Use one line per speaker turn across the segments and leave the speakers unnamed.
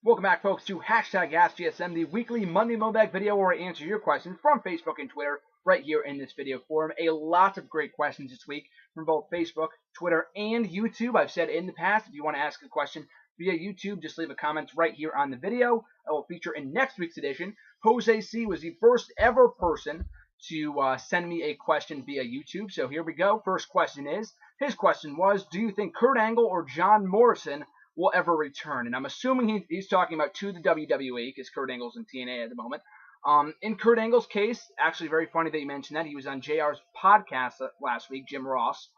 Welcome back, folks, to #AskGSM, the weekly Monday mailbag video where I answer your questions from Facebook and Twitter right here in this video forum. A lot of great questions this week from both Facebook, Twitter, and YouTube. I've said in the past, if you want to ask a question via YouTube, just leave a comment right here on the video. I will feature in next week's edition. Jose C. was the first ever person to send me a question via YouTube. So here we go. First question is, his question was, do you think Kurt Angle or John Morrison will ever return? And I'm assuming he's talking about to the WWE because Kurt Angle's in TNA at the moment. In Kurt Angle's case, actually very funny that you mentioned that. He was on JR's podcast last week, Jim Ross.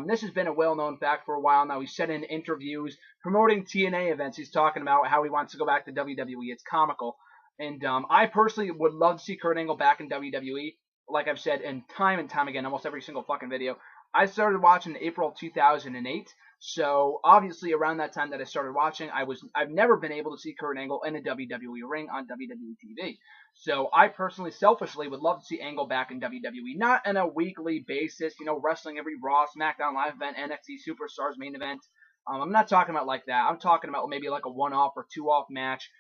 This has been a well-known fact for a while now. He's said in interviews promoting TNA events, he's talking about how he wants to go back to WWE. It's comical. And I personally would love to see Kurt Angle back in WWE. Like I've said and time again, almost every single fucking video. I started watching in April 2008. So obviously around that time that I started watching, I've never been able to see Kurt Angle in a WWE ring on WWE TV. So I personally, selfishly, would love to see Angle back in WWE, not on a weekly basis, wrestling every Raw, SmackDown Live event, NXT Superstars main event. I'm not talking about like that. I'm talking about maybe like a one-off or two-off match,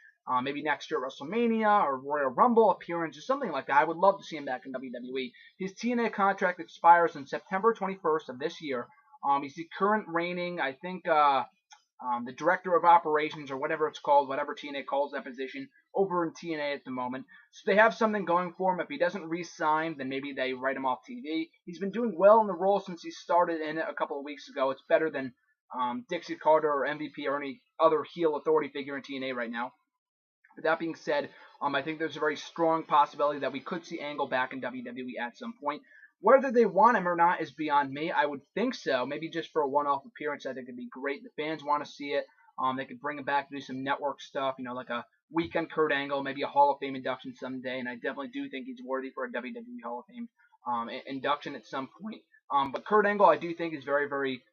maybe next year at WrestleMania or Royal Rumble appearance or something like that. I would love to see him back in WWE. His TNA contract expires on September 21st of this year. He's the current reigning, I think, the director of operations or whatever it's called, whatever TNA calls that position, over in TNA at the moment. So they have something going for him. If he doesn't re-sign, then maybe they write him off TV. He's been doing well in the role since he started in it a couple of weeks ago. It's better than Dixie Carter or MVP or any other heel authority figure in TNA right now. But that being said, I think there's a very strong possibility that we could see Angle back in WWE at some point. Whether they want him or not is beyond me. I would think so. Maybe just for a one-off appearance, I think it'd be great. The fans want to see it. They could bring him back to do some network stuff, like a weekend Kurt Angle, maybe a Hall of Fame induction someday. And I definitely do think he's worthy for a WWE Hall of Fame induction at some point. But Kurt Angle, I do think is very, very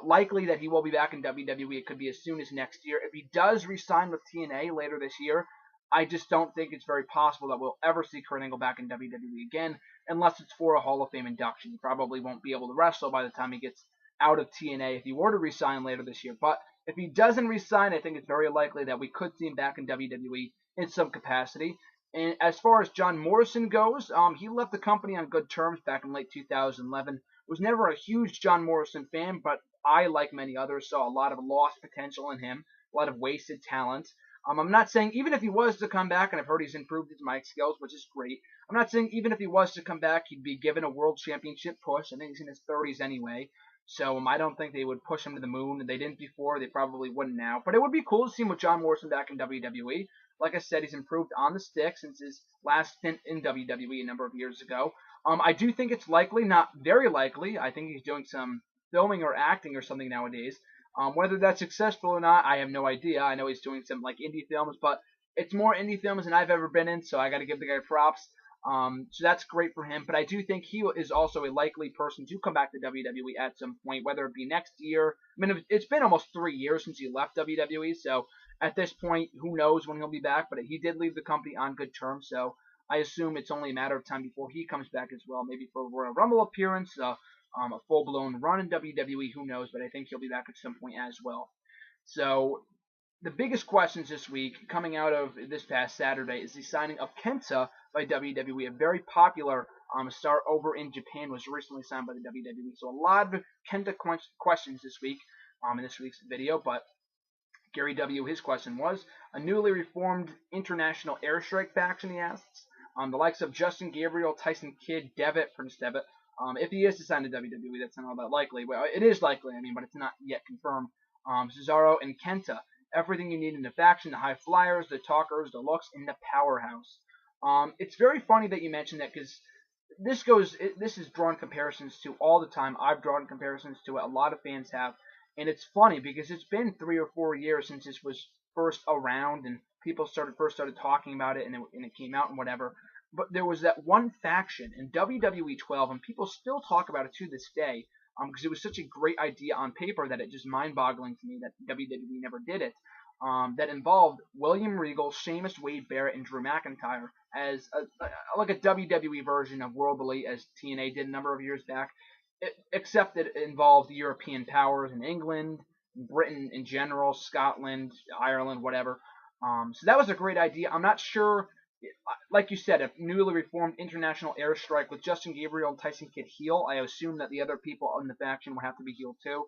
likely that he will be back in WWE. It could be as soon as next year. If he does re-sign with TNA later this year, I just don't think it's very possible that we'll ever see Kurt Angle back in WWE again, unless it's for a Hall of Fame induction. He probably won't be able to wrestle by the time he gets out of TNA if he were to resign later this year. But if he doesn't resign, I think it's very likely that we could see him back in WWE in some capacity. And as far as John Morrison goes, he left the company on good terms back in late 2011. Was never a huge John Morrison fan, but I, like many others, saw a lot of lost potential in him, a lot of wasted talent. I'm not saying even if he was to come back, and I've heard he's improved his mic skills, which is great. I'm not saying even if he was to come back, he'd be given a world championship push. I think he's in his 30s anyway. So I don't think they would push him to the moon. They didn't before. They probably wouldn't now. But it would be cool to see him with John Morrison back in WWE. Like I said, he's improved on the stick since his last stint in WWE a number of years ago. I do think it's likely, not very likely. I think he's doing some filming or acting or something nowadays. Whether that's successful or not, I have no idea. I know he's doing some like indie films, but it's more indie films than I've ever been in, so I got to give the guy props. So that's great for him. But I do think he is also a likely person to come back to WWE at some point, whether it be next year. I mean, it's been almost 3 years since he left WWE, so at this point, who knows when he'll be back. But he did leave the company on good terms, so I assume it's only a matter of time before he comes back as well, maybe for a Royal Rumble appearance, a full-blown run in WWE, who knows, but I think he'll be back at some point as well. So the biggest questions this week coming out of this past Saturday is the signing of KENTA by WWE. A very popular star over in Japan was recently signed by the WWE. So a lot of KENTA questions this week in this week's video, but Gary W., his question was, a newly reformed international airstrike faction, he asks. The likes of Justin Gabriel, Tyson Kidd, Prince Devitt. If he is to sign to WWE, that's not all that likely. Well, it is likely, but it's not yet confirmed. Cesaro and KENTA. Everything you need in the faction, the high flyers, the talkers, the looks, and the powerhouse. It's very funny that you mentioned that because this is drawn comparisons to all the time. I've drawn comparisons to it. A lot of fans have. And it's funny because it's been 3 or 4 years since this was first around and people first started talking about it and it came out and whatever. But there was that one faction in WWE 12, and people still talk about it to this day because it was such a great idea on paper that it's just mind-boggling to me that WWE never did it. That involved William Regal, Sheamus, Wade Barrett, and Drew McIntyre as like a WWE version of World Elite as TNA did a number of years back, except it involved European powers in England, Britain in general, Scotland, Ireland, whatever. So that was a great idea. I'm not sure, like you said, a newly reformed international airstrike with Justin Gabriel and Tyson Kidd heel. I assume that the other people in the faction would have to be heel too.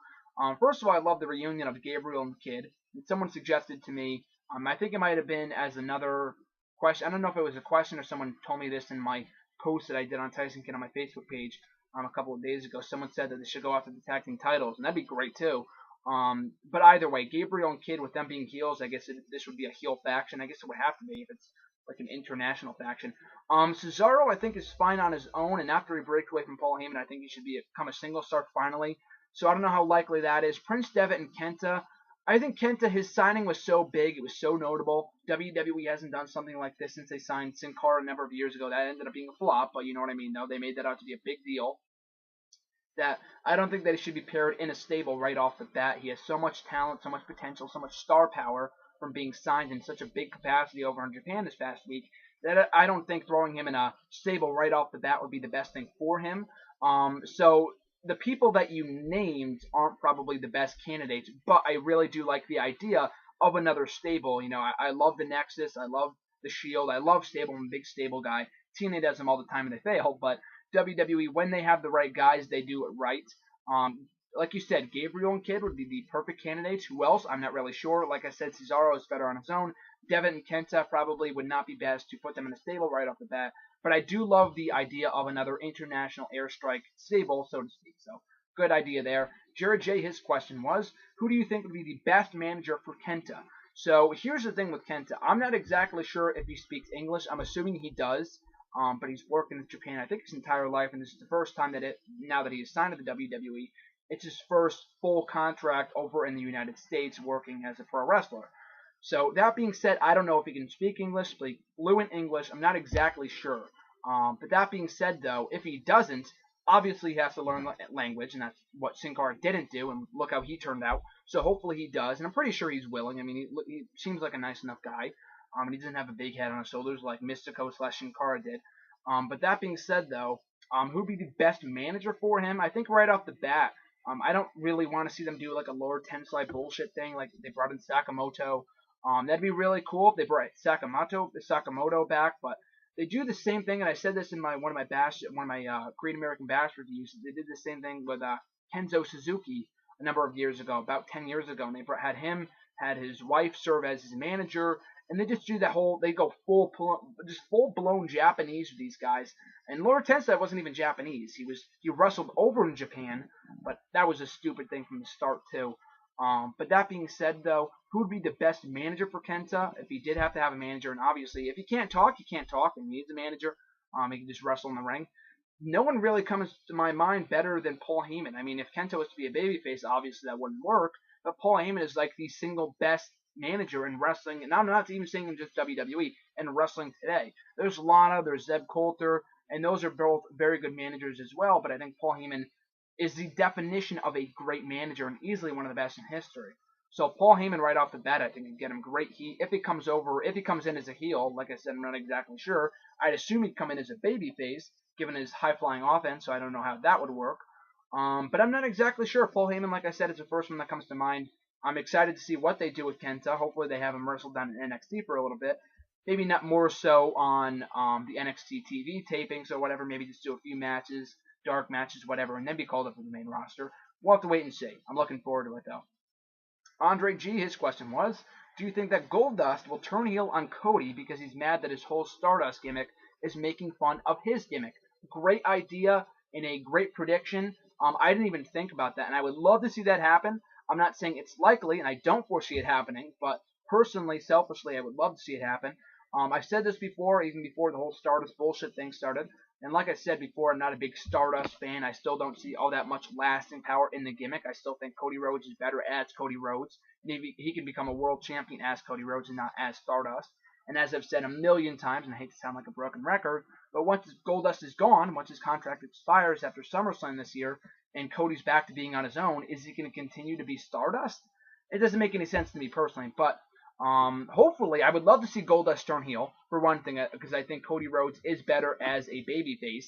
First of all, I love the reunion of Gabriel and Kidd. Someone suggested to me, I think it might have been as another question. I don't know if it was a question or someone told me this in my post that I did on Tyson Kidd on my Facebook page a couple of days ago. Someone said that they should go after the tag team titles, and that'd be great too. But either way, Gabriel and Kidd with them being heels, I guess this would be a heel faction. I guess it would have to be if it's like an international faction. Cesaro, I think, is fine on his own, and after he breaks away from Paul Heyman, I think he should become a single star finally. So I don't know how likely that is. Prince Devitt and Kenta. I think Kenta, his signing was so big, it was so notable. WWE hasn't done something like this since they signed Sin Cara a number of years ago. That ended up being a flop, but you know what I mean, though. They made that out to be a big deal. That I don't think that he should be paired in a stable right off the bat. He has so much talent, so much potential, so much star power from being signed in such a big capacity over in Japan this past week that I don't think throwing him in a stable right off the bat would be the best thing for him. So the people that you named aren't probably the best candidates, but I really do like the idea of another stable. You know, I love the Nexus, I love the Shield, I love stable. I'm a big stable guy. TNA does them all the time and they fail, but WWE, when they have the right guys, they do it right. Like you said, Gabriel and Kidd would be the perfect candidates. Who else? I'm not really sure. Like I said, Cesaro is better on his own. Devitt and Kenta probably would not be best to put them in a stable right off the bat. But I do love the idea of another international airstrike stable, so to speak. So, good idea there. Jared J, his question was, who do you think would be the best manager for Kenta? So, here's the thing with Kenta. I'm not exactly sure if he speaks English. I'm assuming he does. But he's worked in Japan, I think, his entire life, and this is the first time now that he is signed to the WWE, it's his first full contract over in the United States working as a pro wrestler. So that being said, I don't know if he can speak English, speak fluent English. I'm not exactly sure. But that being said, though, if he doesn't, obviously he has to learn language, and that's what Sin Cara didn't do, and look how he turned out. So hopefully he does, and I'm pretty sure he's willing. I mean, he seems like a nice enough guy. And he doesn't have a big head on his shoulders like Mystico / Sin Cara did. But that being said, though, who'd be the best manager for him? I think right off the bat, I don't really want to see them do like a Lord Tensai bullshit thing like they brought in Sakamoto. That'd be really cool if they brought Sakamoto back, but they do the same thing, and I said this in one of my Great American Bash reviews. They did the same thing with Kenzo Suzuki a number of years ago, about 10 years ago, and they had his wife serve as his manager, and they just do they go full blown Japanese with these guys. And Lord Tensai wasn't even Japanese. He wrestled over in Japan, but that was a stupid thing from the start too. But that being said, though, who would be the best manager for Kenta if he did have to have a manager? And obviously, if he can't talk, he can't talk, and he needs a manager. He can just wrestle in the ring. No one really comes to my mind better than Paul Heyman. I mean, if Kenta was to be a babyface, obviously that wouldn't work. But Paul Heyman is like the single best manager in wrestling, and I'm not even saying in just WWE, in wrestling today. There's Lana, there's Zeb Coulter, and those are both very good managers as well, but I think Paul Heyman is the definition of a great manager and easily one of the best in history. So Paul Heyman right off the bat, I think would get him great heat. If he comes in as a heel, like I said, I'm not exactly sure. I'd assume he'd come in as a babyface, given his high-flying offense, so I don't know how that would work. But I'm not exactly sure. Paul Heyman, like I said, is the first one that comes to mind. I'm excited to see what they do with Kenta. Hopefully they have him wrestle down in NXT for a little bit. Maybe not more so on the NXT TV tapings or whatever. Maybe just do a few matches, dark matches, whatever, and then be called up to the main roster. We'll have to wait and see. I'm looking forward to it, though. Andre G, his question was, do you think that Goldust will turn heel on Cody because he's mad that his whole Stardust gimmick is making fun of his gimmick? Great idea and a great prediction. I didn't even think about that, and I would love to see that happen. I'm not saying it's likely, and I don't foresee it happening, but personally, selfishly, I would love to see it happen. I've said this before, even before the whole Stardust bullshit thing started, and like I said before, I'm not a big Stardust fan. I still don't see all that much lasting power in the gimmick. I still think Cody Rhodes is better as Cody Rhodes, and he can become a world champion as Cody Rhodes and not as Stardust. And as I've said a million times, and I hate to sound like a broken record, but once Goldust is gone, once his contract expires after SummerSlam this year, and Cody's back to being on his own, is he going to continue to be Stardust? It doesn't make any sense to me personally, but hopefully, I would love to see Goldust turn heel, for one thing, because I think Cody Rhodes is better as a babyface.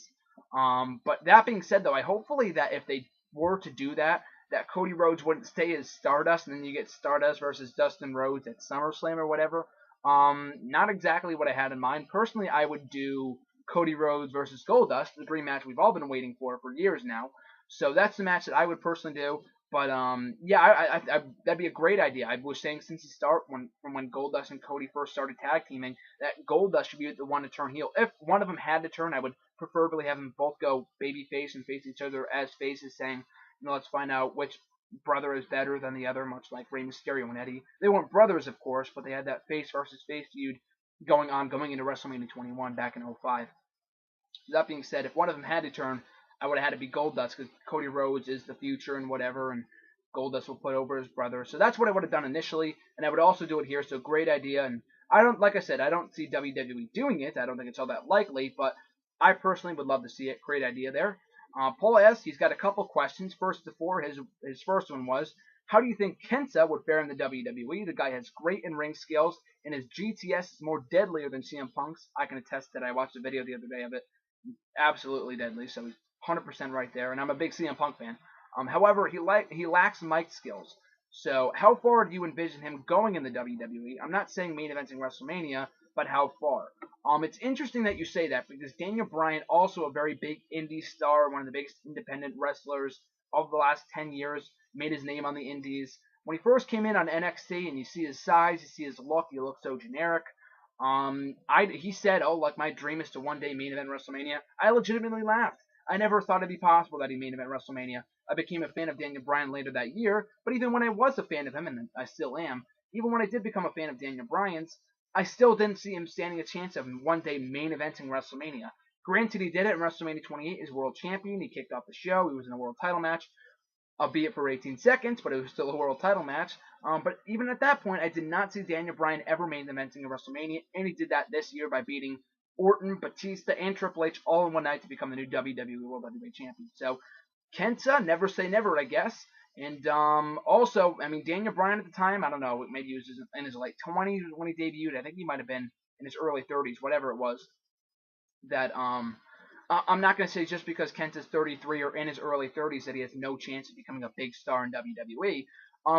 But that being said, though, hopefully that if they were to do that, that Cody Rhodes wouldn't stay as Stardust, and then you get Stardust versus Dustin Rhodes at SummerSlam or whatever. Not exactly what I had in mind. Personally, I would do Cody Rhodes versus Goldust, the dream match we've all been waiting for years now. So that's the match that I would personally do. But yeah, that'd be a great idea. I was saying since the start, from when Goldust and Cody first started tag teaming, that Goldust should be the one to turn heel. If one of them had to turn, I would preferably have them both go baby face and face each other as faces, saying, let's find out which brother is better than the other, much like Rey Mysterio and Eddie. They weren't brothers, of course, but they had that face versus face feud going into WrestleMania 21 back in '05. That being said, if one of them had to turn, I would have had to be Goldust because Cody Rhodes is the future and whatever, and Goldust will put over his brother. So that's what I would have done initially, and I would also do it here. So great idea, and like I said, I don't see WWE doing it. I don't think it's all that likely, but I personally would love to see it. Great idea there. Paul S. He's got a couple questions. First before his first one was, how do you think Kenta would fare in the WWE? The guy has great in-ring skills, and his GTS is more deadlier than CM Punk's. I can attest that. I watched a video the other day of it. Absolutely deadly. So he's 100% right there, and I'm a big CM Punk fan. However, he lacks mic skills. So how far do you envision him going in the WWE? I'm not saying main eventing WrestleMania, but how far? It's interesting that you say that because Daniel Bryan, also a very big indie star, one of the biggest independent wrestlers of the last 10 years, made his name on the indies. When he first came in on NXT, and you see his size, you see his look, he looks so generic. He said, "Oh, like my dream is to one day main event WrestleMania." I legitimately laughed. I never thought it'd be possible that he main event WrestleMania. I became a fan of Daniel Bryan later that year, but even when I was a fan of him, and I still am, even when I did become a fan of Daniel Bryan's, I still didn't see him standing a chance of one day main eventing WrestleMania. Granted, he did it in WrestleMania 28 as world champion. He kicked off the show. He was in a world title match, albeit for 18 seconds, but it was still a world title match. But even at that point, I did not see Daniel Bryan ever main eventing a WrestleMania, and he did that this year by beating Orton, Batista, and Triple H all in one night to become the new WWE World Heavyweight Champion. So, Kenta, never say never, I guess. And also, I mean, Daniel Bryan at the time, I don't know, maybe he was in his late 20s when he debuted. I think he might have been in his early 30s, whatever it was. That I'm not going to say just because Kenta's 33 or in his early 30s that he has no chance of becoming a big star in WWE.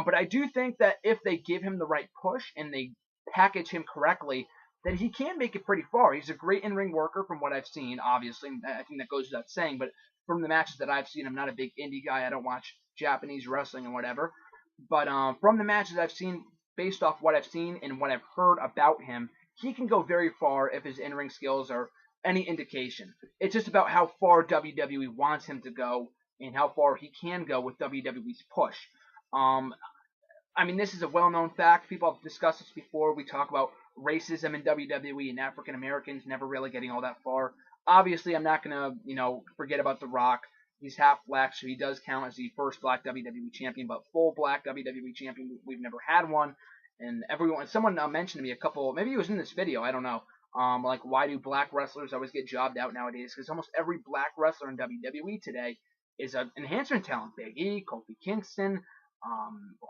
But I do think that if they give him the right push and they package him correctly, then he can make it pretty far. He's a great in-ring worker from what I've seen, obviously. I think that goes without saying, but from the matches that I've seen, I'm not a big indie guy. I don't watch Japanese wrestling and whatever. But from the matches I've seen, based off what I've seen and what I've heard about him, he can go very far if his in-ring skills are any indication. It's just about how far WWE wants him to go and how far he can go with WWE's push. I mean, this is a well-known fact. People have discussed this before. We talk about racism in WWE and African Americans never really getting all that far. Obviously, I'm not going to, forget about The Rock. He's half black, so he does count as the first black WWE champion, but full black WWE champion, we've never had one. And someone mentioned to me maybe it was in this video, I don't know. Like, why do black wrestlers always get jobbed out nowadays? Because almost every black wrestler in WWE today is an enhancement talent. Big E, Kofi Kingston,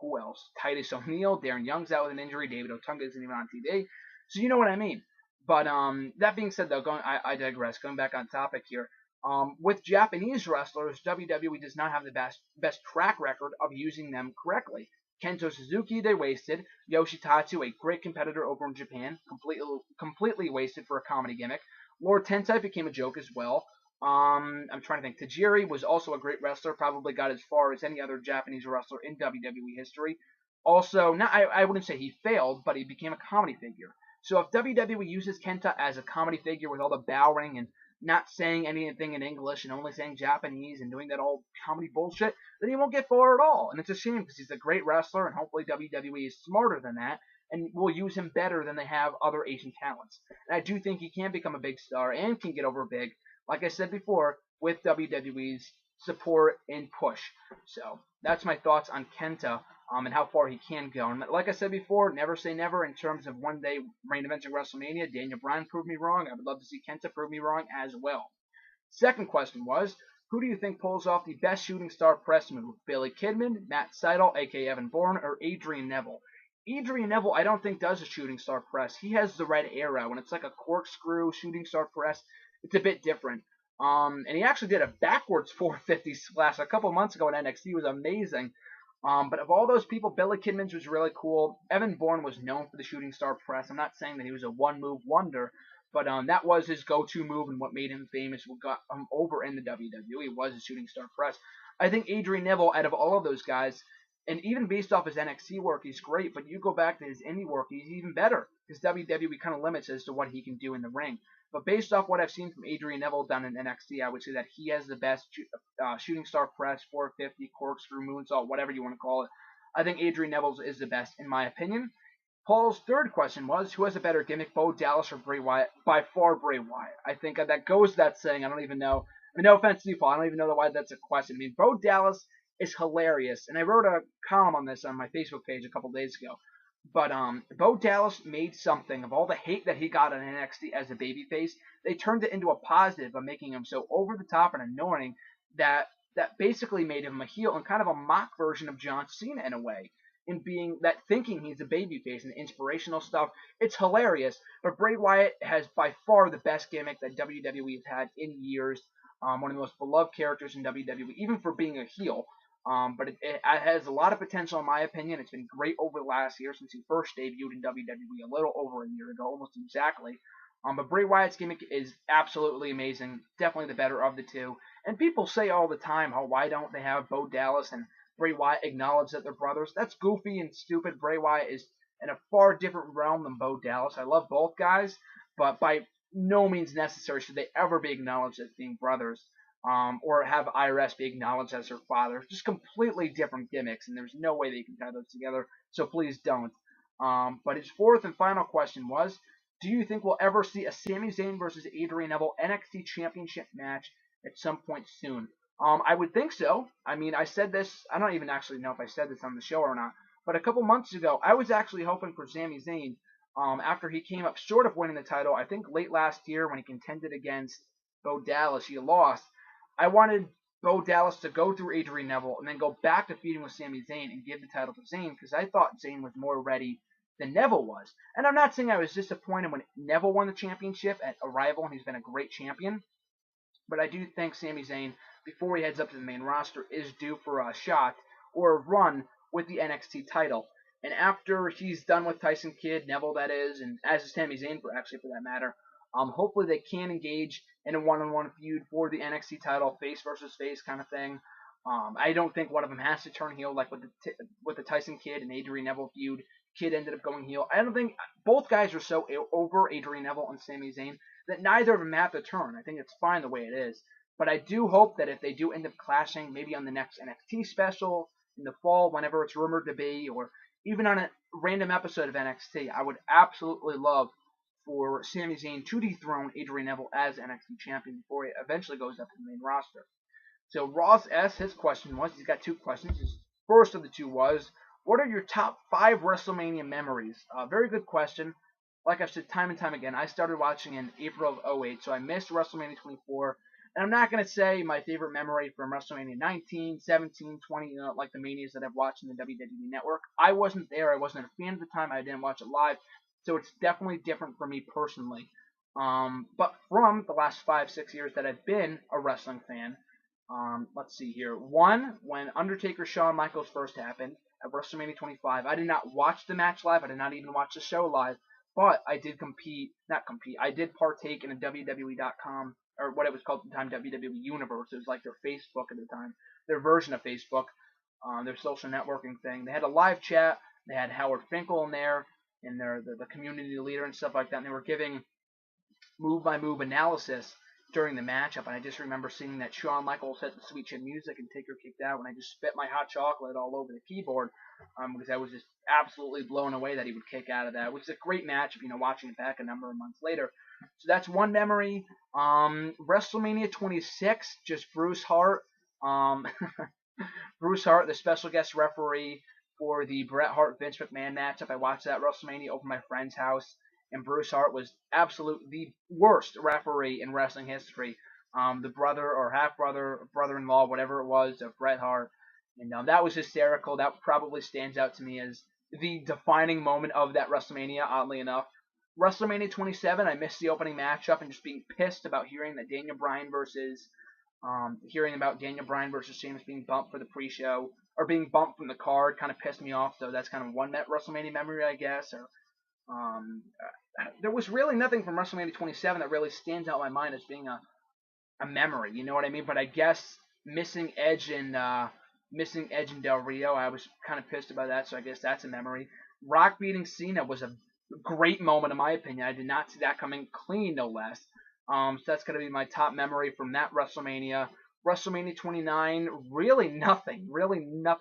who else? Titus O'Neil, Darren Young's out with an injury, David Otunga isn't even on TV. So you know what I mean. But that being said, though, I digress. Going back on topic here. With Japanese wrestlers, WWE does not have the best track record of using them correctly. Kento Suzuki, they wasted. Yoshitatsu, a great competitor over in Japan, completely wasted for a comedy gimmick. Lord Tensai became a joke as well. I'm trying to think. Tajiri was also a great wrestler, probably got as far as any other Japanese wrestler in WWE history. Also, I wouldn't say he failed, but he became a comedy figure. So if WWE uses Kenta as a comedy figure with all the bowing and not saying anything in English and only saying Japanese and doing that all comedy bullshit, then he won't get far at all. And it's a shame because he's a great wrestler, and hopefully WWE is smarter than that and will use him better than they have other Asian talents. And I do think he can become a big star and can get over big, like I said before, with WWE's support and push. So that's my thoughts on Kenta and how far he can go. And like I said before, never say never in terms of one day main eventing WrestleMania. Daniel Bryan proved me wrong. I would love to see Kenta prove me wrong as well. Second question was, who do you think pulls off the best shooting star press move? Billy Kidman, Matt Sydal, aka Evan Bourne, or Adrian Neville? Adrian Neville, I don't think does a shooting star press. He has the red arrow, and it's like a corkscrew shooting star press. It's a bit different. And he actually did a backwards 450 splash a couple months ago in NXT. It was amazing. But of all those people, Billy Kidman's was really cool. Evan Bourne was known for the shooting star press. I'm not saying that he was a one-move wonder, but that was his go-to move and what made him famous, what got him over in the WWE was the shooting star press. I think Adrian Neville, out of all of those guys, and even based off his NXT work, he's great, but you go back to his indie work, he's even better, because WWE kind of limits as to what he can do in the ring. But based off what I've seen from Adrian Neville done in NXT, I would say that he has the best shooting star press, 450, corkscrew, moonsault, whatever you want to call it. I think Adrian Neville is the best, in my opinion. Paul's third question was, who has a better gimmick, Bo Dallas or Bray Wyatt? By far, Bray Wyatt. I think that goes without saying. I don't even know. I mean, no offense to you, Paul. I don't even know why that's a question. I mean, Bo Dallas is hilarious, and I wrote a column on this on my Facebook page a couple days ago. But Bo Dallas made something of all the hate that he got on NXT as a babyface. They turned it into a positive by making him so over the top and annoying that basically made him a heel and kind of a mock version of John Cena in a way. In being that thinking he's a babyface and inspirational stuff, it's hilarious. But Bray Wyatt has by far the best gimmick that WWE has had in years. One of the most beloved characters in WWE, even for being a heel. But it has a lot of potential in my opinion. It's been great over the last year since he first debuted in WWE a little over a year ago, almost exactly. But Bray Wyatt's gimmick is absolutely amazing, definitely the better of the two. And people say all the time, why don't they have Bo Dallas and Bray Wyatt acknowledge that they're brothers? That's goofy and stupid. Bray Wyatt is in a far different realm than Bo Dallas. I love both guys, but by no means necessary should they ever be acknowledged as being brothers. Or have IRS be acknowledged as her father. Just completely different gimmicks, and there's no way they can tie those together, so please don't. But his fourth and final question was, do you think we'll ever see a Sami Zayn versus Adrian Neville NXT Championship match at some point soon? I would think so. I mean, I said this, I don't even actually know if I said this on the show or not, but a couple months ago, I was actually hoping for Sami Zayn, after he came up short of winning the title, I think late last year when he contended against Bo Dallas, he lost. I wanted Bo Dallas to go through Adrian Neville and then go back to feuding with Sami Zayn and give the title to Zayn because I thought Zayn was more ready than Neville was. And I'm not saying I was disappointed when Neville won the championship at Arrival and he's been a great champion, but I do think Sami Zayn, before he heads up to the main roster, is due for a shot or a run with the NXT title. And after he's done with Tyson Kidd, Neville that is, and as is Sami Zayn for that matter, hopefully they can engage in a one-on-one feud for the NXT title, face versus face kind of thing. I don't think one of them has to turn heel like with the Tyson Kidd and Adrian Neville feud. Kidd ended up going heel. I don't think both guys are so over, Adrian Neville and Sami Zayn, that neither of them have to turn. I think it's fine the way it is. But I do hope that if they do end up clashing, maybe on the next NXT special in the fall, whenever it's rumored to be, or even on a random episode of NXT, I would absolutely love for Sami Zayn to dethrone Adrian Neville as NXT champion before he eventually goes up to the main roster. So Ross S., his question was, he's got two questions. His first of the two was, what are your top 5 WrestleMania memories? Very good question. Like I've said time and time again, I started watching in April of 08, so I missed WrestleMania 24. And I'm not going to say my favorite memory from WrestleMania 19, 17, 20, like the Manias that I've watched in the WWE Network. I wasn't there. I wasn't a fan at the time. I didn't watch it live. So it's definitely different for me personally. But from the last 5-6 years that I've been a wrestling fan, let's see here. One, when Undertaker Shawn Michaels first happened at WrestleMania 25, I did not watch the match live. I did not even watch the show live. But I did I did partake in a WWE.com, or what it was called at the time, WWE Universe. It was like their Facebook at the time, their version of Facebook, their social networking thing. They had a live chat. They had Howard Finkel in there, and the community leader and stuff like that. And they were giving move-by-move analysis during the matchup. And I just remember seeing that Shawn Michaels hit the sweet chin music and Taker kicked out, and I just spit my hot chocolate all over the keyboard because I was just absolutely blown away that he would kick out of that. Which is a great matchup, watching it back a number of months later. So that's one memory. WrestleMania 26, just Bruce Hart. Bruce Hart, the special guest referee for the Bret Hart-Vince McMahon matchup. I watched that WrestleMania over my friend's house, and Bruce Hart was absolutely the worst referee in wrestling history. The brother or half-brother, brother-in-law, whatever it was, of Bret Hart. And that was hysterical. That probably stands out to me as the defining moment of that WrestleMania, oddly enough. WrestleMania 27, I missed the opening matchup and just being pissed about hearing about Daniel Bryan versus Sheamus being bumped for the pre-show. or being bumped from the card kind of pissed me off. So that's kind of one WrestleMania memory, I guess. Or there was really nothing from WrestleMania 27 that really stands out in my mind as being a memory. You know what I mean? But I guess missing Edge and Del Rio, I was kind of pissed about that. So I guess that's a memory. Rock beating Cena was a great moment in my opinion. I did not see that coming clean, no less. So that's going to be my top memory from that WrestleMania. WrestleMania 29, really nothing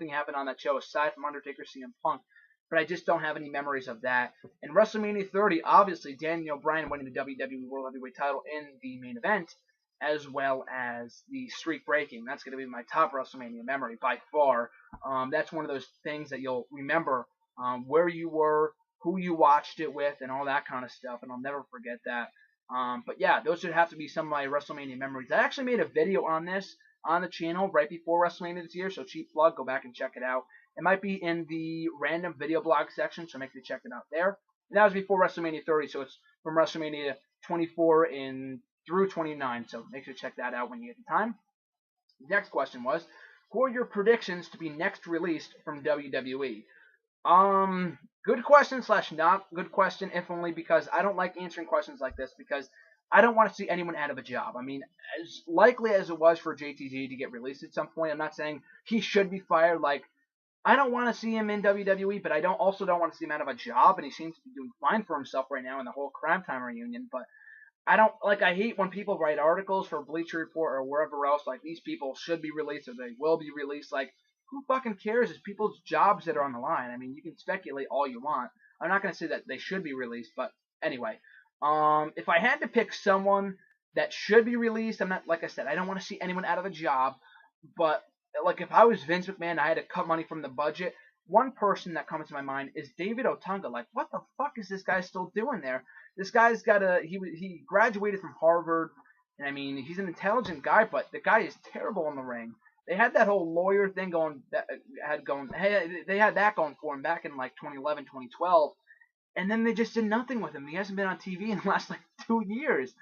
happened on that show aside from Undertaker, CM Punk. But I just don't have any memories of that. And WrestleMania 30, obviously, Daniel Bryan winning the WWE World Heavyweight title in the main event, as well as the streak breaking. That's going to be my top WrestleMania memory by far. That's one of those things that you'll remember where you were, who you watched it with, and all that kind of stuff. And I'll never forget that. But yeah, those would have to be some of my WrestleMania memories. I actually made a video on this on the channel right before WrestleMania this year, so cheap plug, go back and check it out. It might be in the random video blog section, so make sure to check it out there. And that was before WrestleMania 30, so it's from WrestleMania 24 through 29, so make sure to check that out when you get the time. The next question was, who are your predictions to be next released from WWE? Good question / not good question, if only because I don't like answering questions like this because I don't want to see anyone out of a job. I mean, as likely as it was for JTG to get released at some point, I'm not saying he should be fired. Like, I don't want to see him in WWE, but I also don't want to see him out of a job, and he seems to be doing fine for himself right now in the whole Crime Time reunion, but I hate when people write articles for Bleacher Report or wherever else, like, these people should be released or they will be released. Like, who fucking cares? It's people's jobs that are on the line. I mean, you can speculate all you want. I'm not going to say that they should be released, but anyway. If I had to pick someone that should be released, I'm not, like I said, I don't want to see anyone out of a job, but, like, if I was Vince McMahon and I had to cut money from the budget, one person that comes to my mind is David Otunga. Like, what the fuck is this guy still doing there? This guy's got he graduated from Harvard, and I mean, he's an intelligent guy, but the guy is terrible in the ring. They had that whole lawyer thing they had that going for him back in like 2011, 2012, and then they just did nothing with him. He hasn't been on TV in the last like 2 years,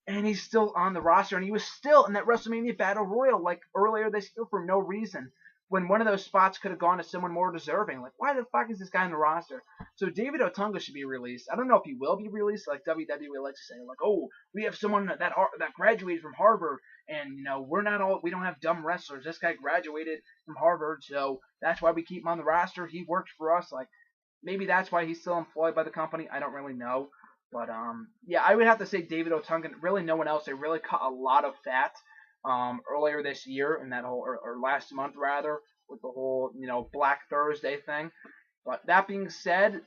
and he's still on the roster, and he was still in that WrestleMania Battle Royal like earlier this year for no reason, when one of those spots could have gone to someone more deserving. Like, why the fuck is this guy on the roster? So David Otunga should be released. I don't know if he will be released, like WWE likes to say, like, oh, we have someone that graduated from Harvard, and, you know, we don't have dumb wrestlers. This guy graduated from Harvard, so that's why we keep him on the roster. He worked for us. Like, maybe that's why he's still employed by the company. I don't really know. But, yeah, I would have to say David Otunga. Really no one else. They really cut a lot of fat earlier this year, in that whole, or last month rather, with the whole, you know, Black Thursday thing. But that being said,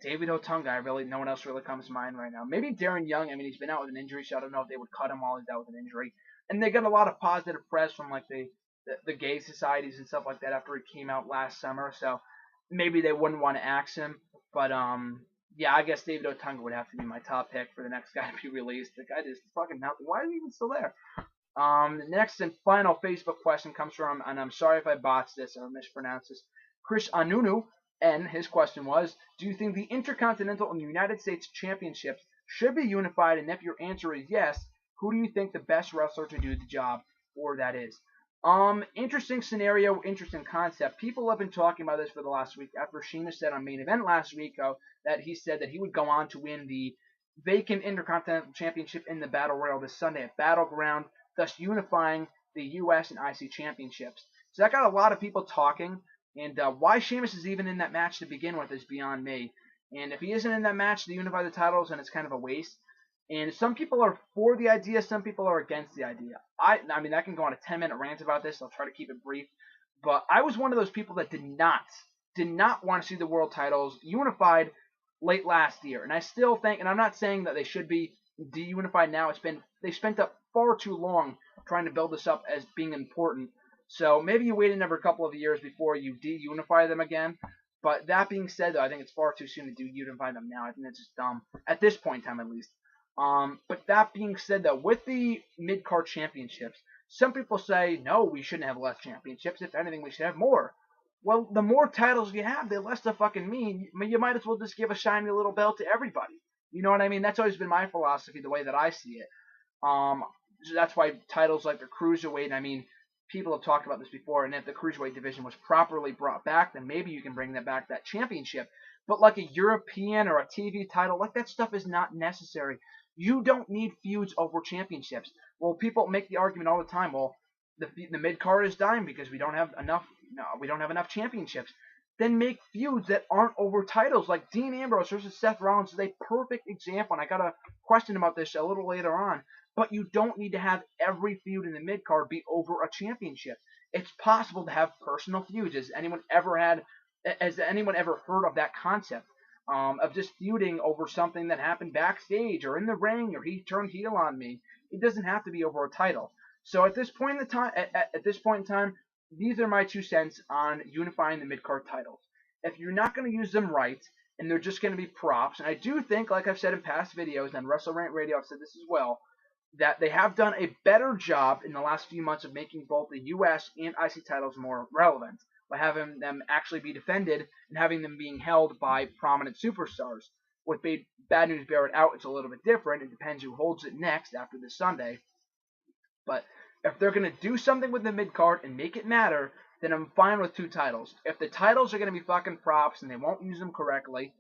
David Otunga, no one else really comes to mind right now. Maybe Darren Young. I mean, he's been out with an injury, so I don't know if they would cut him while he's out with an injury. And they got a lot of positive press from like the gay societies and stuff like that after he came out last summer. So maybe they wouldn't want to axe him. But yeah, I guess David Otunga would have to be my top pick for the next guy to be released. The guy just fucking nothing. Why is he even still there? The next and final Facebook question comes from, and I'm sorry if I botched this or mispronounced this, Chris Anunu, and his question was, do you think the Intercontinental and United States Championships should be unified? And if your answer is yes, who do you think the best wrestler to do the job for that is? Interesting scenario, interesting concept. People have been talking about this for the last week after Sheamus said on Main Event last week that he said that he would go on to win the vacant Intercontinental Championship in the Battle Royal this Sunday at Battleground, thus unifying the U.S. and IC Championships. So that got a lot of people talking, and why Sheamus is even in that match to begin with is beyond me. And if he isn't in that match to unify the titles, then it's kind of a waste. And some people are for the idea, some people are against the idea. I mean, I can go on a 10-minute rant about this. I'll try to keep it brief. But I was one of those people that did not want to see the world titles unified late last year. And I still think, and I'm not saying that they should be de-unified now. They spent up far too long trying to build this up as being important. So maybe you wait another couple of years before you de-unify them again. But that being said, though, I think it's far too soon to de-unify them now. I think that's just dumb. At this point in time, at least. But that being said, though, with the mid-card championships, some people say, no, we shouldn't have less championships. If anything, we should have more. Well, the more titles you have, the less the fucking mean. I mean, you might as well just give a shiny little belt to everybody. You know what I mean? That's always been my philosophy, the way that I see it. So that's why titles like the Cruiserweight, I mean, people have talked about this before, and if the cruiserweight division was properly brought back, then maybe you can bring that back, that championship. But like a European or a TV title, like that stuff is not necessary. You don't need feuds over championships. Well, people make the argument all the time. Well, the mid card is dying because we don't have enough. No, we don't have enough championships. Then make feuds that aren't over titles, like Dean Ambrose versus Seth Rollins is a perfect example. And I got a question about this a little later on. But you don't need to have every feud in the mid card be over a championship. It's possible to have personal feuds. Has anyone ever heard of that concept? Of just feuding over something that happened backstage or in the ring, or he turned heel on me. It doesn't have to be over a title. So at this point in time, these are my 2 cents on unifying the mid card titles. If you're not going to use them right, and they're just going to be props, and I do think, like I've said in past videos, and Wrestle Rant Radio, I've said this as well, that they have done a better job in the last few months of making both the US and IC titles more relevant by having them actually be defended and having them being held by prominent superstars. With Bad News Barrett out, it's a little bit different. It depends who holds it next after this Sunday. But if they're going to do something with the mid-card and make it matter, then I'm fine with 2 titles. If the titles are going to be fucking props and they won't use them correctly,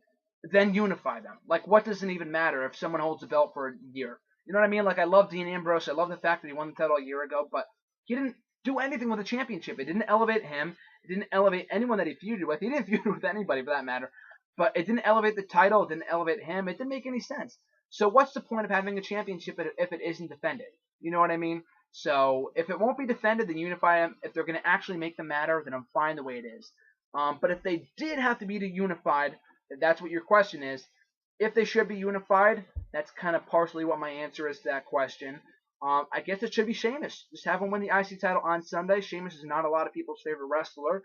then unify them. Like, what does it even matter if someone holds a belt for a year? You know what I mean? Like, I love Dean Ambrose. I love the fact that he won the title a year ago, but he didn't do anything with the championship. It didn't elevate him. It didn't elevate anyone that he feuded with. He didn't feud with anybody, for that matter. But it didn't elevate the title. It didn't elevate him. It didn't make any sense. So what's the point of having a championship if it isn't defended? You know what I mean? So if it won't be defended, then unify them. If they're going to actually make them matter, then I'm fine the way it is. But if they did have to be unified, if that's what your question is, if they should be unified, that's kind of partially what my answer is to that question. I guess it should be Sheamus. Just have him win the IC title on Sunday. Sheamus is not a lot of people's favorite wrestler.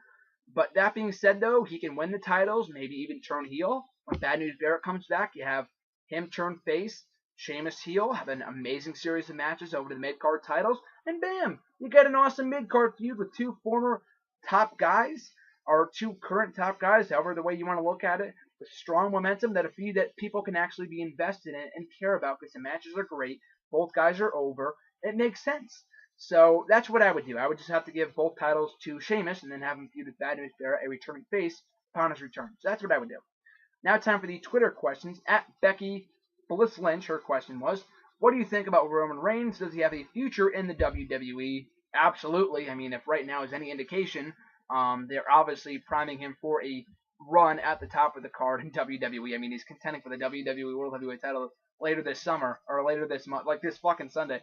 But that being said, though, he can win the titles, maybe even turn heel. When Bad News Barrett comes back, you have him turn face, Sheamus heel, have an amazing series of matches over to the mid-card titles, and bam! You get an awesome mid-card feud with 2 former top guys, or 2 current top guys, however the way you want to look at it, with strong momentum, that a feud that people can actually be invested in and care about because the matches are great, both guys are over, it makes sense. So that's what I would do. I would just have to give both titles to Sheamus and then have him feud with Bad News Barrett, a returning face, upon his return. So that's what I would do. Now time for the Twitter questions. At Becky Bliss Lynch, her question was, what do you think about Roman Reigns? Does he have a future in the WWE? Absolutely. I mean, if right now is any indication, they're obviously priming him for a run at the top of the card in WWE. I mean, he's contending for the WWE World Heavyweight title later this summer, or later this month, like this fucking Sunday.